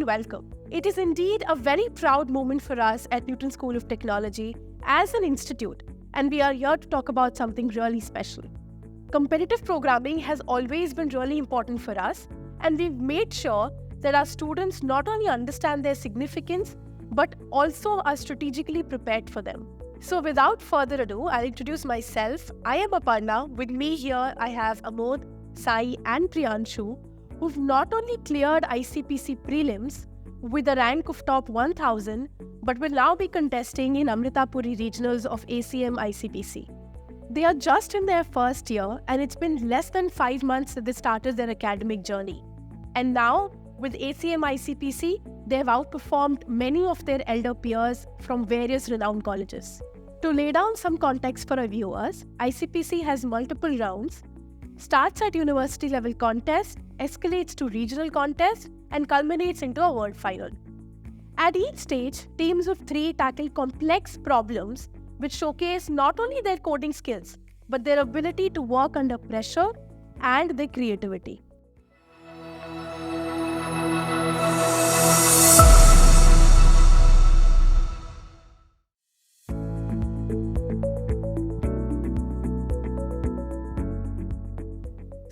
and welcome. It is indeed a very proud moment for us at Newton School of Technology as an institute, and we are here to talk about something really special. Competitive programming has always been really important for us, and we've made sure that our students not only understand their significance, but also are strategically prepared for them. So without further ado, I'll introduce myself. I am Aparna. With me here, I have Amod, Sai and Priyanshu, who've not only cleared ICPC prelims with a rank of top 1000, but will now be contesting in Amritapuri regionals of ACM-ICPC. They are just in their first year, and it's been less than 5 months that they started their academic journey. And now, with ACM-ICPC, they have outperformed many of their elder peers from various renowned colleges. To lay down some context for our viewers, ICPC has multiple rounds, starts at university level contest, escalates to regional contest, and culminates into a world final. At each stage, teams of 3 tackle complex problems which showcase not only their coding skills, but their ability to work under pressure and their creativity.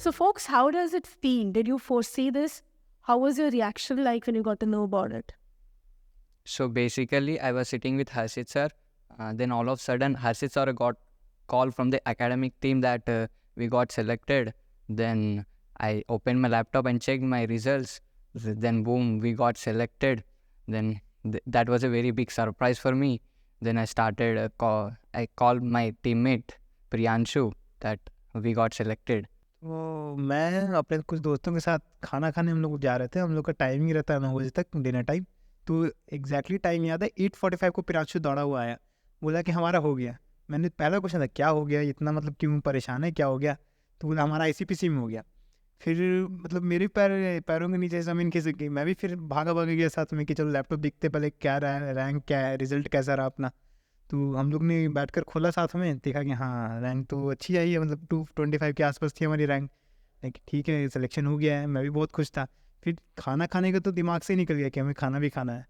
So folks, how does it feel? Did you foresee this? How was your reaction like when you got to know about it? So basically, I was sitting with Harshit sir. Then all of a sudden, Harshit sir got call from the academic team that we got selected. Then I opened my laptop and checked my results. Then boom, we got selected. Then that was a very big surprise for me. Then I started a call. I called my teammate Priyanshu that we got selected. तो मैं अपने कुछ दोस्तों के साथ खाना खाने हम लोग जा रहे थे. हम लोग का टाइमिंग रहता है 9 बजे तक डिनर टाइम. तो एग्जैक्टली टाइम याद है 8:45 को प्रियांशु दौड़ा हुआ आया, बोला कि हमारा हो गया. मैंने पहला क्वेश्चन था क्या हो गया, इतना मतलब क्यों परेशान है, क्या हो गया. तो बोला हमारा ICPC में हो गया. फिर मतलब मेरे पैरों के नीचे ज़मीन खिसक गई. मैं भी फिर भागा गया साथ में कि चलो लैपटॉप देखते पहले क्या रैंक क्या है, रिजल्ट कैसा रहा अपना. तो हम लोग ने बैठकर खोला साथ में, देखा कि हाँ रैंक तो अच्छी आई है, मतलब 225 के आसपास थी हमारी रैंक. लेकिन ठीक है, सिलेक्शन हो गया है. मैं भी बहुत खुश था. फिर खाना खाने का तो दिमाग से निकल गया कि हमें खाना भी खाना है.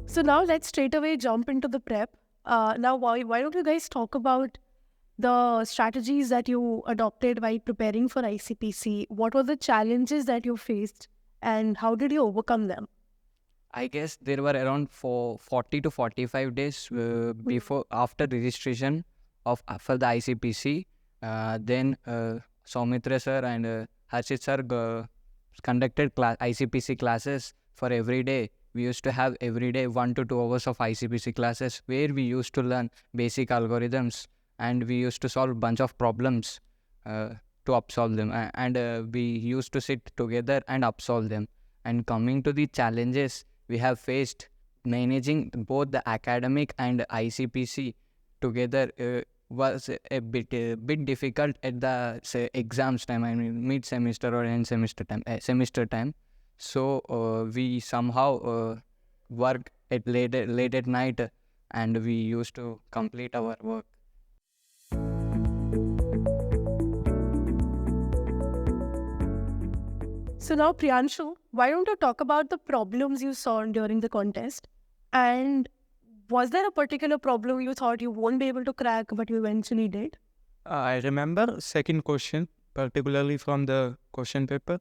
So now let's straight away jump into the prep. Now why don't you guys talk about the strategies that you adopted while preparing for ICPC? What were the challenges that you faced and how did you overcome them? I guess there were around 40 to 45 days after registration for the ICPC. Then Soumitra sir and Harshit sir conducted ICPC classes for every day. We used to have every day 1 to 2 hours of ICPC classes where we used to learn basic algorithms and we used to solve a bunch of problems to upsolve them. And we used to sit together and upsolve them. And coming to the challenges we have faced, managing both the academic and ICPC together was a bit difficult at the exams time. I mean mid-semester or end semester time. So we somehow worked at late at night, and we used to complete our work. So now Priyanshu, why don't you talk about the problems you saw during the contest? And was there a particular problem you thought you won't be able to crack but you eventually did? I remember second question, particularly from the question paper.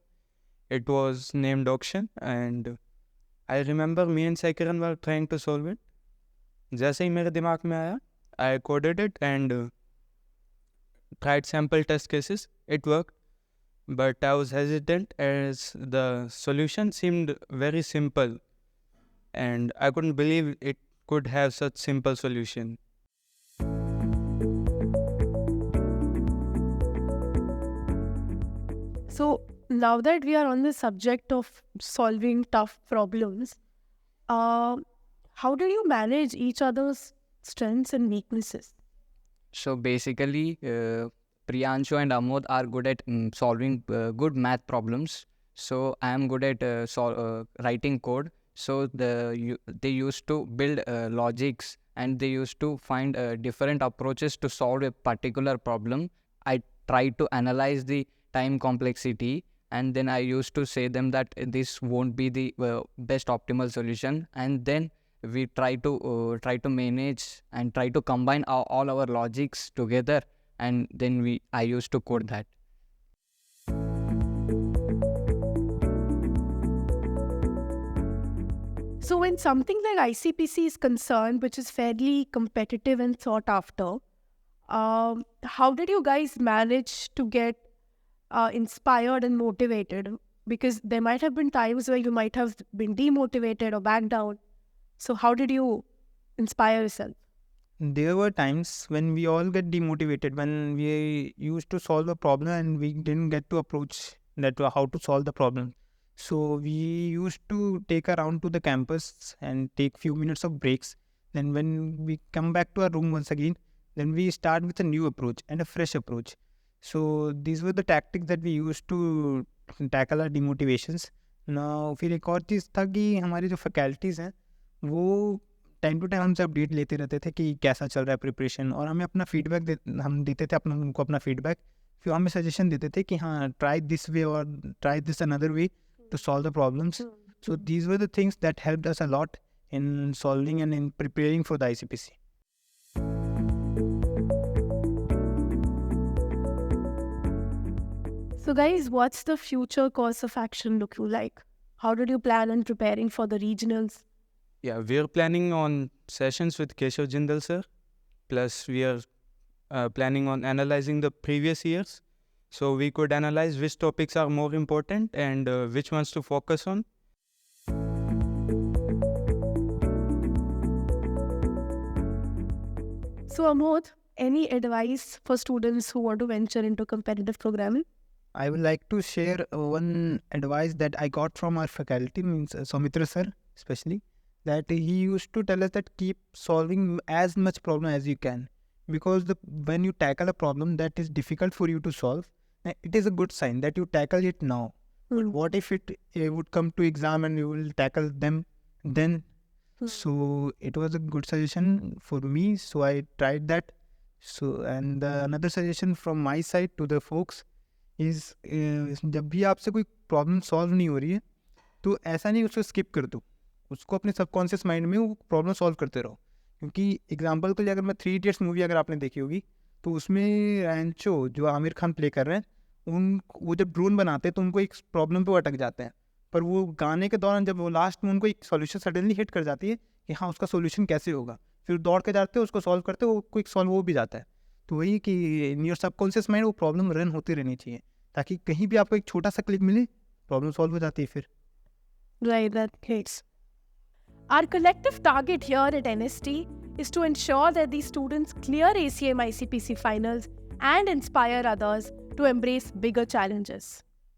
It was named auction, and I remember me and Saikiran were trying to solve it. जैसे ही मेरे दिमाग में आया, I coded it and tried sample test cases. It worked, but I was hesitant as the solution seemed very simple, and I couldn't believe it could have such simple solution. So now that we are on the subject of solving tough problems, how do you manage each other's strengths and weaknesses? So basically, Priyanshu and Amod are good at solving good math problems. So I am good at writing code. So they used to build logics, and they used to find different approaches to solve a particular problem. I try to analyze the time complexity, and then I used to say them that this won't be the best optimal solution, and then we try to manage and try to combine all our logics together, and then I used to code that. So when something like ICPC is concerned, which is fairly competitive and sought after, how did you guys manage to get inspired and motivated? Because there might have been times where you might have been demotivated or backed down. So how did you inspire yourself? There were times when we all get demotivated when we used to solve a problem and we didn't get to approach that how to solve the problem. So we used to take a round to the campus and take few minutes of breaks. Then when we come back to our room once again, then we start with a new approach and a fresh approach. So these were the tactics that we used to tackle our demotivations. Now फिर एक और चीज़ था कि हमारी जो faculties हैं वो time to time हमसे अपडेट लेते रहते थे कि कैसा चल रहा है प्रिपरेशन, और हमें अपना फीडबैक हम देते थे उनको अपना फीडबैक, फिर हमें सजेशन देते थे कि हाँ ट्राई दिस वे और try this another way to solve the problems. So these were the things that helped us a lot in solving and in preparing for the ICPC. So guys, what's the future course of action look like? How did you plan on preparing for the regionals? Yeah, we are planning on sessions with Keshav Jindal sir. Plus, we are planning on analyzing the previous years, so we could analyze which topics are more important and which ones to focus on. So Amod, any advice for students who want to venture into competitive programming? I would like to share one advice that I got from our faculty, means Soumitra sir especially, that he used to tell us that keep solving as much problem as you can, because when you tackle a problem that is difficult for you to solve, it is a good sign that you tackle it now. But what if it would come to exam and you will tackle them then? So it was a good suggestion for me, so I tried that. So and another suggestion from my side to the folks is जब भी आपसे कोई problem solve नहीं हो रही है तो ऐसा नहीं उसको स्किप कर दो, उसको अपने सबकॉन्शियस माइंड में वो प्रॉब्लम सॉल्व करते रहो. क्योंकि एग्जांपल के लिए अगर मैं 3 इडियट्स मूवी अगर आपने देखी होगी तो उसमें रैंचो जो आमिर खान प्ले कर रहे हैं वो जब ड्रोन बनाते हैं तो उनको एक प्रॉब्लम पे अटक जाते हैं, पर वो गाने के दौरान जब वो लास्ट में उनको एक सॉल्यूशन सडनली हिट कर जाती है कि हाँ उसका सॉल्यूशन कैसे होगा, फिर दौड़ के जाते हैं उसको सॉल्व करते वो क्विक सॉल्व हो भी जाता है. तो वही कि इन योर सबकॉन्शियस माइंड वो प्रॉब्लम रन होती रहनी चाहिए ताकि कहीं भी आपको एक छोटा सा क्लिक मिले प्रॉब्लम सॉल्व हो जाती है फिर. Right, that case. Our collective target here at NST is to ensure that these students clear ACM-ICPC finals and inspire others to embrace bigger challenges.